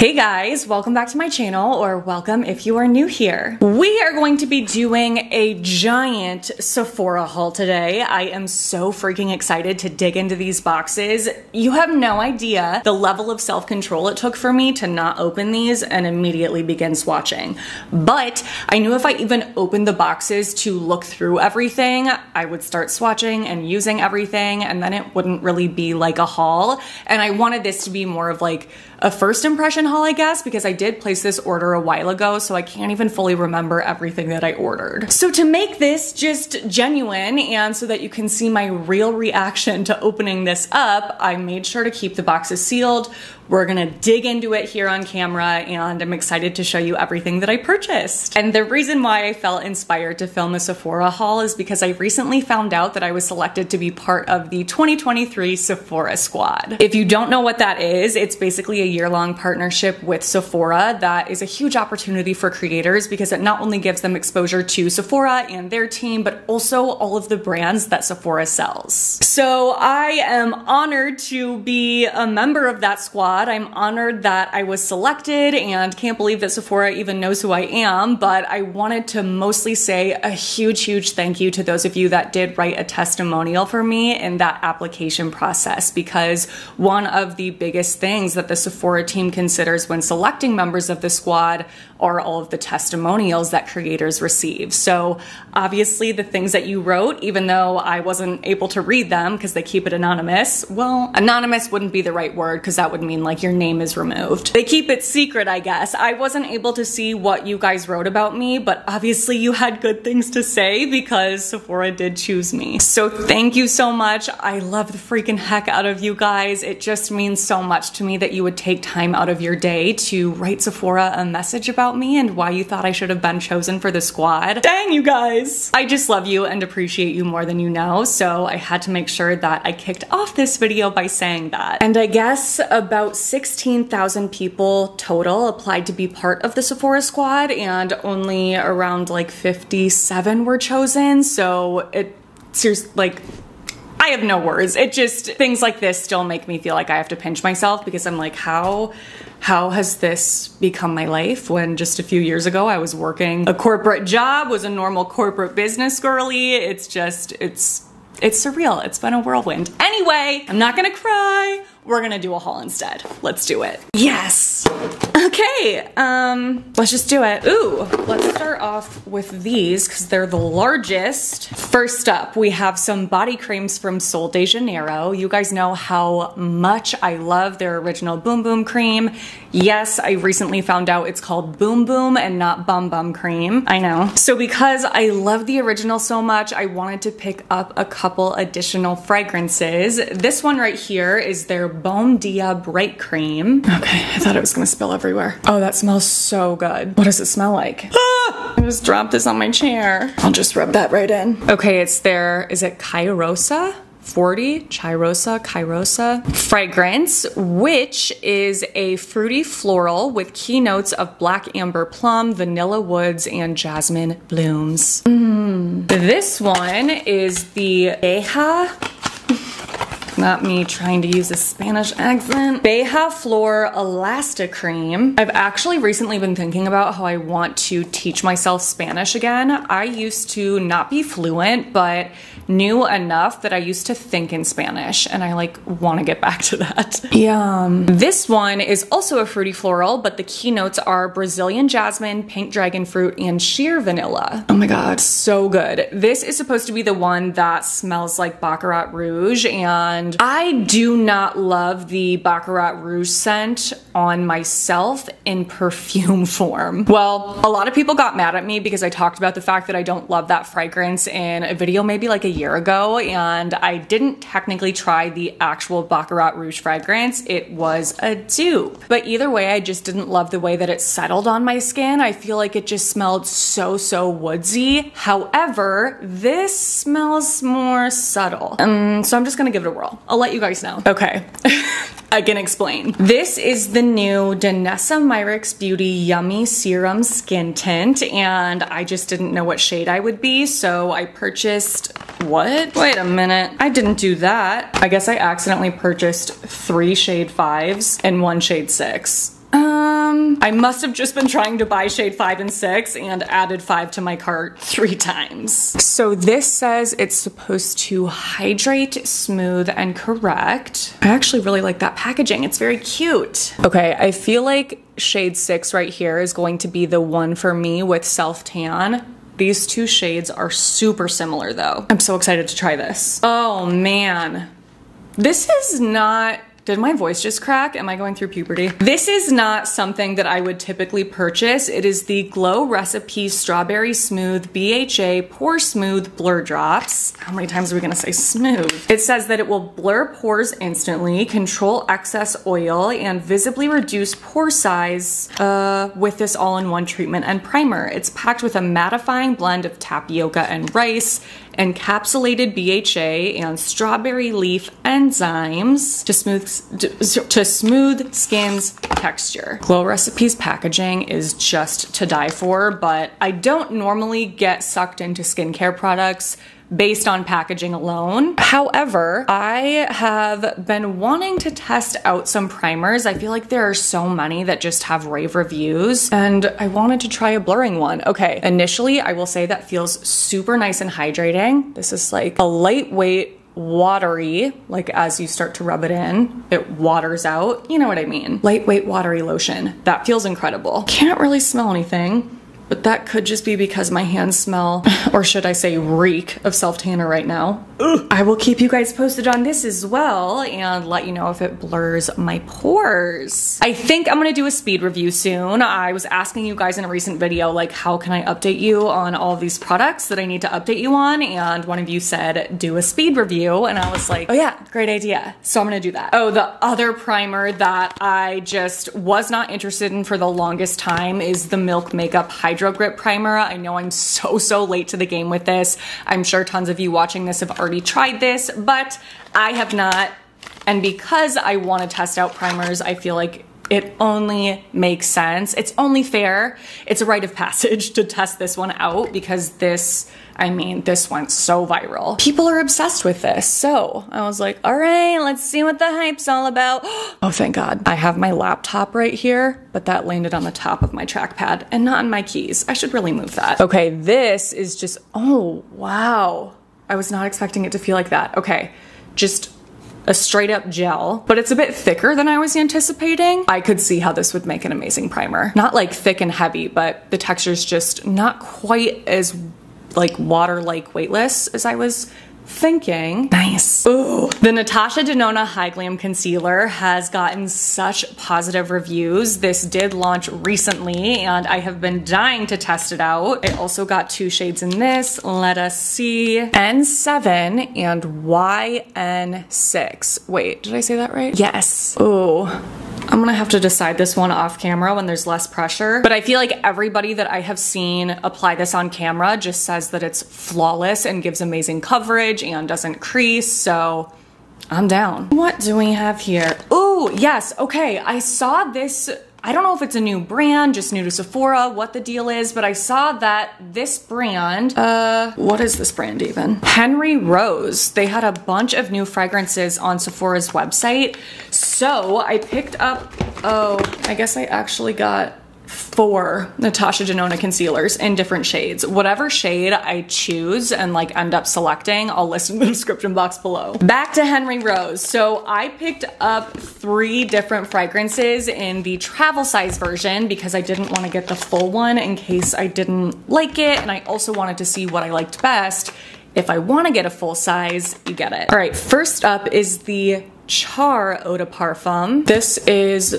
Hey guys, welcome back to my channel, or welcome if you are new here. We are going to be doing a giant Sephora haul today. I am so freaking excited to dig into these boxes. You have no idea the level of self-control it took for me to not open these and immediately begin swatching. But I knew if I even opened the boxes to look through everything, I would start swatching and using everything, and then it wouldn't really be like a haul. And I wanted this to be more of like a first impression haul, I guess, because I did place this order a while ago, so I can't even fully remember everything that I ordered. So to make this just genuine and so that you can see my real reaction to opening this up, I made sure to keep the boxes sealed. We're gonna dig into it here on camera, and I'm excited to show you everything that I purchased. And the reason why I felt inspired to film a Sephora haul is because I recently found out that I was selected to be part of the 2023 Sephora Squad. If you don't know what that is, it's basically a year-long partnership with Sephora that is a huge opportunity for creators because it not only gives them exposure to Sephora and their team, but also all of the brands that Sephora sells. So I am honored to be a member of that squad. I'm honored that I was selected and can't believe that Sephora even knows who I am, but I wanted to mostly say a huge thank you to those of you that did write a testimonial for me in that application process, because one of the biggest things that the Sephora team considers when selecting members of the squad are all of the testimonials that creators receive. So obviously the things that you wrote, even though I wasn't able to read them because they keep it anonymous, well, anonymous wouldn't be the right word because that would mean like your name is removed. They keep it secret, I guess. I wasn't able to see what you guys wrote about me, but obviously you had good things to say because Sephora did choose me. So thank you so much. I love the freaking heck out of you guys. It just means so much to me that you would take time out of your day to write Sephora a message about me and why you thought I should have been chosen for the squad. Dang, you guys. I just love you and appreciate you more than you know, so I had to make sure that I kicked off this video by saying that. And I guess about 16,000 people total applied to be part of the Sephora squad, and only around like 57 were chosen, so seriously, like, I have no words. It just, things like this still make me feel like I have to pinch myself because I'm like, how has this become my life when just a few years ago I was working a corporate job, was a normal corporate business girly? It's just, it's surreal. It's been a whirlwind. Anyway, I'm not gonna cry. We're gonna do a haul instead. Let's do it. Yes. Okay, let's just do it. Ooh, let's start off with these because they're the largest. First up, we have some body creams from Sol de Janeiro. You guys know how much I love their original Boom Boom cream. Yes, I recently found out it's called Boom Boom and not Bum Bum cream. I know. So because I love the original so much, I wanted to pick up a couple additional fragrances. This one right here is their Bom Dia Bright Cream. Okay, I thought it was gonna spill everywhere. Oh, that smells so good. What does it smell like? Ah! I just dropped this on my chair. I'll just rub that right in. Okay, it's their, is it Cheirosa? 40 Cheirosa fragrance, which is a fruity floral with key notes of black amber plum, vanilla woods, and jasmine blooms. This one is the Beja. Not me trying to use a Spanish accent. Beja Flor Elasta Cream. I've actually recently been thinking about how I want to teach myself Spanish again. I used to not be fluent, but knew enough that I used to think in Spanish, and I like want to get back to that. Yum. This one is also a fruity floral, but the key notes are Brazilian jasmine, pink dragon fruit, and sheer vanilla. Oh my god, so good. This is supposed to be the one that smells like Baccarat Rouge, and I do not love the Baccarat Rouge scent on myself in perfume form. Well, a lot of people got mad at me because I talked about the fact that I don't love that fragrance in a video maybe like a year ago, and I didn't technically try the actual Baccarat Rouge fragrance. It was a dupe. But either way, I just didn't love the way that it settled on my skin. I feel like it just smelled so woodsy. However, this smells more subtle. So I'm just gonna give it a whirl. I'll let you guys know. Okay. I can explain. This is the new Danessa Myricks Beauty Yummy Serum Skin Tint, and I just didn't know what shade I would be, so I purchased, what? Wait a minute, I didn't do that. I guess I accidentally purchased 3 shade 5s and 1 shade 6. I must have just been trying to buy shade 5 and 6 and added 5 to my cart 3 times. So this says it's supposed to hydrate, smooth, and correct. I actually really like that packaging. It's very cute. Okay, I feel like shade 6 right here is going to be the one for me with self tan. These two shades are super similar though. I'm so excited to try this. Oh man. This is not... Did my voice just crack? Am I going through puberty? This is not something that I would typically purchase. It is the Glow Recipe Strawberry Smooth BHA Pore Smooth Blur Drops. How many times are we gonna say smooth? It says that it will blur pores instantly, control excess oil, and visibly reduce pore size with this all-in-one treatment and primer. It's packed with a mattifying blend of tapioca and rice, encapsulated BHA and strawberry leaf enzymes to smooth skin's texture. Glow Recipes packaging is just to die for, but I don't normally get sucked into skincare products based on packaging alone. However, I have been wanting to test out some primers. I feel like there are so many that just have rave reviews, and I wanted to try a blurring one. Okay, initially I will say that feels super nice and hydrating. This is like a lightweight, watery, like as you start to rub it in, it waters out. You know what I mean? Lightweight, watery lotion. That feels incredible. Can't really smell anything, but that could just be because my hands smell, or should I say reek, of self-tanner right now. Ugh. I will keep you guys posted on this as well and let you know if it blurs my pores. I think I'm gonna do a speed review soon. I was asking you guys in a recent video, like, how can I update you on all of these products that I need to update you on? And one of you said, do a speed review. And I was like, oh yeah, great idea. So I'm gonna do that. Oh, the other primer that I just was not interested in for the longest time is the Milk Makeup Hydro Grip Primer. I know I'm so late to the game with this. I'm sure tons of you watching this have already tried this, but I have not. And because I want to test out primers, I feel like it only makes sense. It's only fair. It's a rite of passage to test this one out because this, I mean, this went so viral. People are obsessed with this. So I was like, all right, let's see what the hype's all about. Oh, thank God. I have my laptop right here, but that landed on the top of my trackpad and not on my keys. I should really move that. Okay, this is just, oh, wow. I was not expecting it to feel like that. Okay, just a straight up gel, but it's a bit thicker than I was anticipating. I could see how this would make an amazing primer. Not like thick and heavy, but the texture's just not quite as like water-like weightless as I was thinking. Nice. Ooh. The Natasha Denona High Glam Concealer has gotten such positive reviews. This did launch recently and I have been dying to test it out. I also got 2 shades in this. Let us see. N7 and YN6. Wait, did I say that right? Yes. Ooh. I'm gonna have to decide this one off camera when there's less pressure. But I feel like everybody that I have seen apply this on camera just says that it's flawless and gives amazing coverage and doesn't crease, so I'm down. What do we have here? Ooh, yes, okay, I saw this. I don't know if it's a new brand, just new to Sephora, what the deal is, but I saw that this brand, what is this brand even? Henry Rose. They had a bunch of new fragrances on Sephora's website. So I picked up, oh, I guess I actually got 4 Natasha Denona concealers in different shades. Whatever shade I choose and like end up selecting, I'll list in the description box below. Back to Henry Rose. So I picked up 3 different fragrances in the travel size version because I didn't want to get the full one in case I didn't like it. And I also wanted to see what I liked best. If I want to get a full size, you get it. All right, first up is the Char Eau de Parfum. This is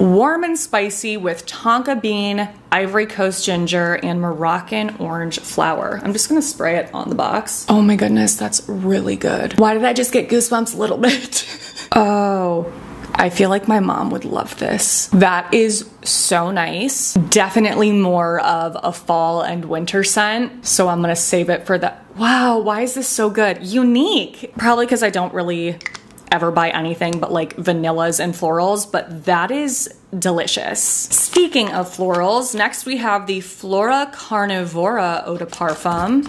warm and spicy with tonka bean, Ivory Coast ginger, and Moroccan orange flower. I'm just gonna spray it on the box. Oh my goodness, that's really good. Why did I just get goosebumps a little bit? Oh, I feel like my mom would love this. That is so nice. Definitely more of a fall and winter scent. So I'm gonna save it for the, wow, why is this so good? Unique. Probably because I don't really ever buy anything but like vanillas and florals, but that is delicious. Speaking of florals, next we have the Flora Carnivora Eau de Parfum.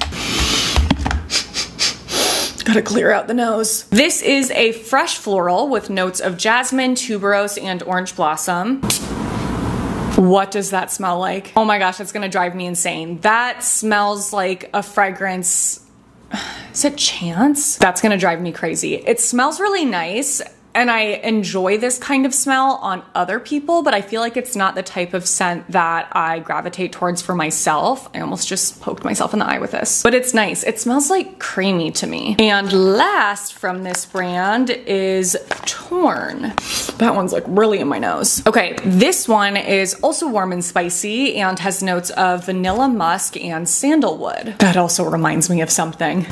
Gotta clear out the nose. This is a fresh floral with notes of jasmine, tuberose, and orange blossom. What does that smell like? Oh my gosh, that's gonna drive me insane. That smells like a fragrance. Is it Chance? That's gonna drive me crazy. It smells really nice, and I enjoy this kind of smell on other people, but I feel like it's not the type of scent that I gravitate towards for myself. I almost just poked myself in the eye with this, but it's nice. It smells like creamy to me. And last from this brand is Torn. That one's like really in my nose. Okay, this one is also warm and spicy and has notes of vanilla musk and sandalwood. That also reminds me of something.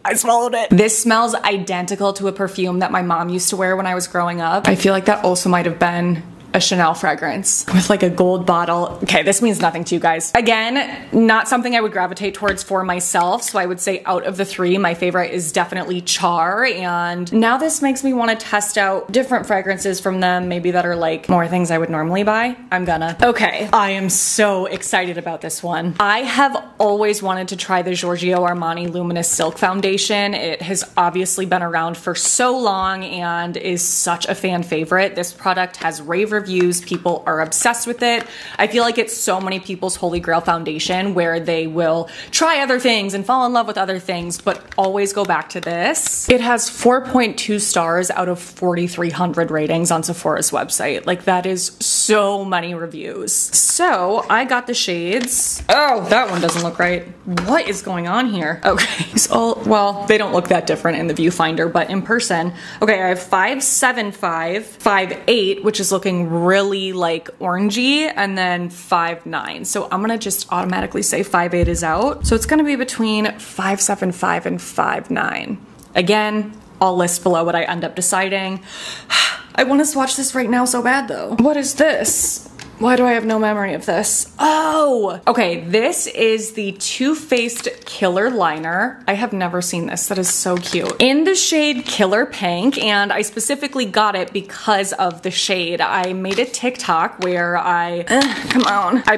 I swallowed it. This smells identical to a perfume that my mom used to wear when I was growing up. I feel like that also might have been a Chanel fragrance with like a gold bottle. Okay, this means nothing to you guys. Again, not something I would gravitate towards for myself, so I would say out of the three, my favorite is definitely Char, and now this makes me want to test out different fragrances from them, maybe that are like more things I would normally buy. I'm gonna. Okay, I am so excited about this one. I have always wanted to try the Giorgio Armani Luminous Silk Foundation. It has obviously been around for so long and is such a fan favorite. This product has rave reviews. People are obsessed with it. I feel like it's so many people's holy grail foundation where they will try other things and fall in love with other things, but always go back to this. It has 4.2 stars out of 4,300 ratings on Sephora's website. Like, that is so many reviews. So I got the shades. Oh, that one doesn't look right. What is going on here? Okay, so, well, they don't look that different in the viewfinder, but in person. Okay, I have 575, 58, which is looking really like orangey, and then 5'9". So I'm gonna just automatically say 5'8" is out. So it's gonna be between 5'7", and 5'9". Again, I'll list below what I end up deciding. I wanna swatch this right now so bad though. What is this? Why do I have no memory of this? Oh, okay, this is the Too Faced Killer Liner. I have never seen this, that is so cute. In the shade Killer Pink, and I specifically got it because of the shade. I made a TikTok where I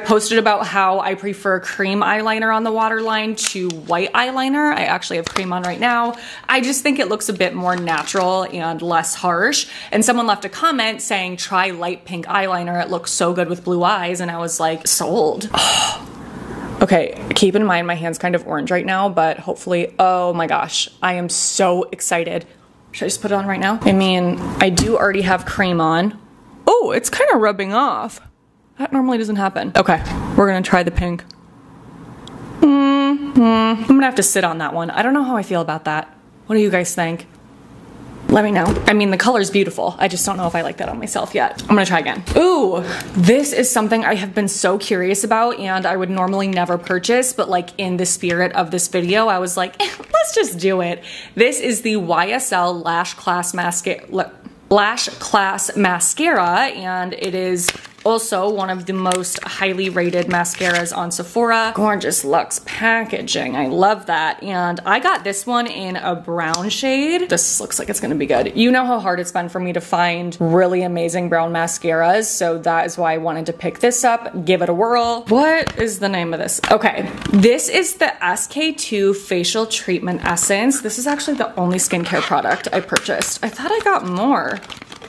posted about how I prefer cream eyeliner on the waterline to white eyeliner. I actually have cream on right now. I just think it looks a bit more natural and less harsh. And someone left a comment saying, try light pink eyeliner, it looks so good with blue eyes, and I was like, sold. Okay, keep in mind my hand's kind of orange right now, but hopefully, oh my gosh, I am so excited. Should I just put it on right now? I mean, I do already have cream on. Oh, it's kind of rubbing off. That normally doesn't happen. Okay, we're gonna try the pink. I'm gonna have to sit on that one. I don't know how I feel about that. What do you guys think? Let me know. I mean, the color's beautiful. I just don't know if I like that on myself yet. I'm gonna try again. Ooh, this is something I have been so curious about and I would normally never purchase, but like in the spirit of this video, I was like, let's just do it. This is the YSL Lash Class Mascara, and it is also one of the most highly rated mascaras on Sephora. Gorgeous luxe packaging, I love that. And I got this one in a brown shade. This looks like it's gonna be good. You know how hard it's been for me to find really amazing brown mascaras, so that is why I wanted to pick this up, give it a whirl. What is the name of this? Okay, this is the SK-II Facial Treatment Essence. This is actually the only skincare product I purchased. I thought I got more.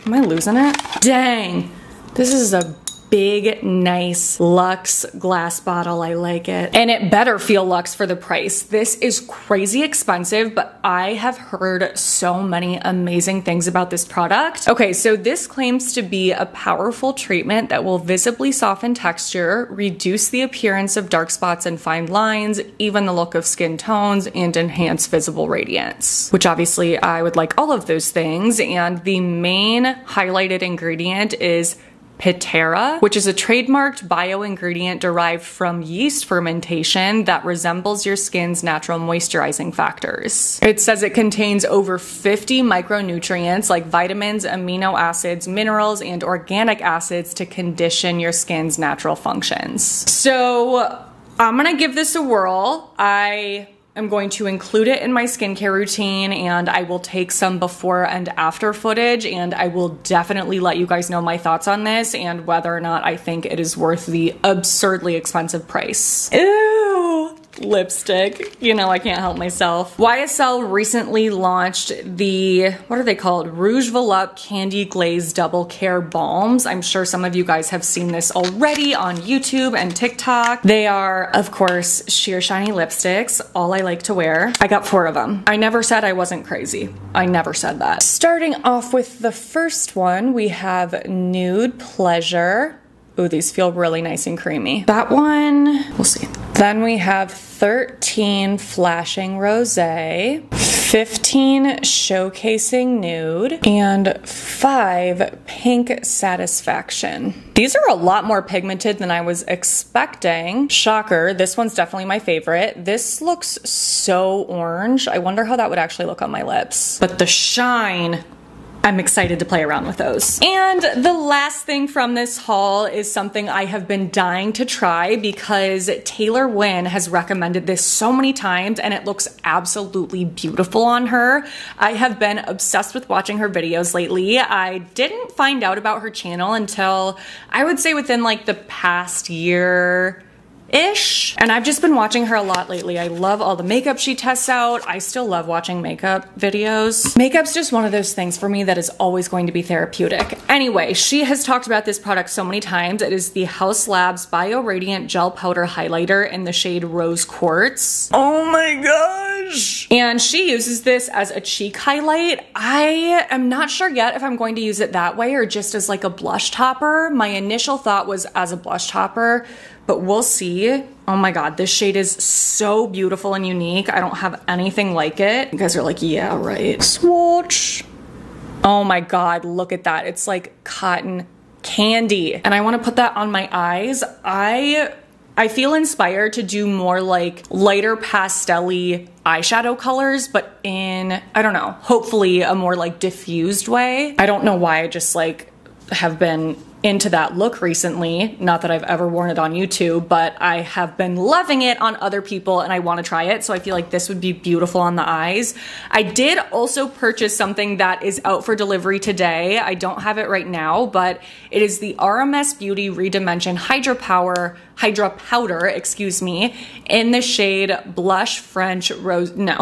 Am I losing it? Dang, this is a big, nice luxe glass bottle. I like it. And it better feel luxe for the price. This is crazy expensive, but I have heard so many amazing things about this product. Okay, so this claims to be a powerful treatment that will visibly soften texture, reduce the appearance of dark spots and fine lines, even the look of skin tones, and enhance visible radiance. Which obviously I would like all of those things, and the main highlighted ingredient is Pitera, which is a trademarked bio-ingredient derived from yeast fermentation that resembles your skin's natural moisturizing factors. It says it contains over 50 micronutrients like vitamins, amino acids, minerals, and organic acids to condition your skin's natural functions. So I'm gonna give this a whirl. I'm going to include it in my skincare routine, and I will take some before and after footage, and I will definitely let you guys know my thoughts on this and whether or not I think it is worth the absurdly expensive price. Ew, lipstick. You know, I can't help myself. YSL recently launched the, what are they called? Rouge Volupte Candy Glaze Double Care Balms. I'm sure some of you guys have seen this already on YouTube and TikTok. They are, of course, sheer shiny lipsticks, all I like to wear. I got 4 of them. I never said I wasn't crazy. I never said that. Starting off with the first one, we have Nude Pleasure. Ooh, these feel really nice and creamy. That one, we'll see. Then we have 13 Flashing Rosé, 15 Showcasing Nude, and 5 Pink Satisfaction. These are a lot more pigmented than I was expecting. Shocker, this one's definitely my favorite. This looks so orange. I wonder how that would actually look on my lips. But the shine, I'm excited to play around with those. And the last thing from this haul is something I have been dying to try because Taylor Wynn has recommended this so many times and it looks absolutely beautiful on her. I have been obsessed with watching her videos lately. I didn't find out about her channel until I would say within like the past year-ish. And I've just been watching her a lot lately. I love all the makeup she tests out. I still love watching makeup videos. Makeup's just one of those things for me that is always going to be therapeutic. Anyway, she has talked about this product so many times. It is the Haus Labs Bio Radiant Gel Powder Highlighter in the shade Rose Quartz. Oh my gosh! And she uses this as a cheek highlight. I am not sure yet if I'm going to use it that way or just as like a blush topper. My initial thought was as a blush topper, but we'll see. Oh my god, this shade is so beautiful and unique. I don't have anything like it. You guys are like, yeah, right. Swatch. Oh my god, look at that. It's like cotton candy. And I want to put that on my eyes. I feel inspired to do more like lighter pastel-y eyeshadow colors, but in, I don't know, hopefully a more like diffused way. I don't know why I just like have been into that look recently. Not that I've ever worn it on YouTube, but I have been loving it on other people and I want to try it. So I feel like this would be beautiful on the eyes. I did also purchase something that is out for delivery today. I don't have it right now, but it is the RMS Beauty Redimension Hydra Powder, excuse me, in the shade Blush French Rose, no.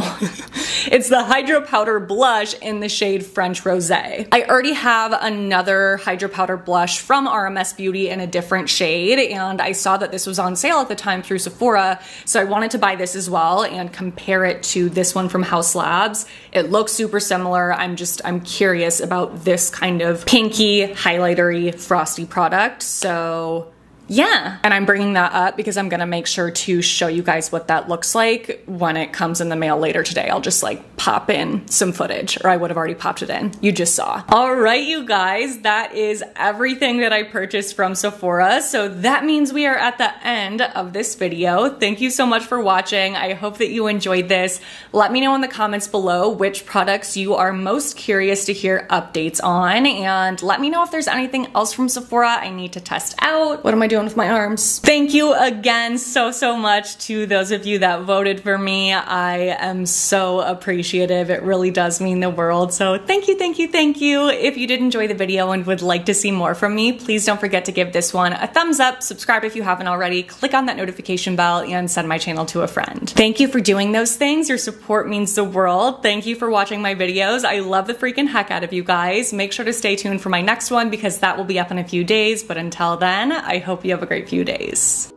It's the Hydra Powder Blush in the shade French Rosé. I already have another Hydra Powder blush from RMS Beauty in a different shade, and I saw that this was on sale at the time through Sephora, so I wanted to buy this as well and compare it to this one from Haus Labs. It looks super similar. I'm curious about this kind of pinky, highlightery, frosty product, so yeah. And I'm bringing that up because I'm gonna make sure to show you guys what that looks like when it comes in the mail later today. I'll just like pop in some footage, or I would have already popped it in. You just saw. All right, you guys, that is everything that I purchased from Sephora. So that means we are at the end of this video. Thank you so much for watching. I hope that you enjoyed this. Let me know in the comments below which products you are most curious to hear updates on, and let me know if there's anything else from Sephora I need to test out. What am I doing with my arms? Thank you again so much to those of you that voted for me. I am so appreciative. It really does mean the world. So thank you. If you did enjoy the video and would like to see more from me, please don't forget to give this one a thumbs up, subscribe if you haven't already, click on that notification bell, and send my channel to a friend. Thank you for doing those things. Your support means the world. Thank you for watching my videos. I love the freaking heck out of you guys. Make sure to stay tuned for my next one because that will be up in a few days. But until then, I hope you have a great few days.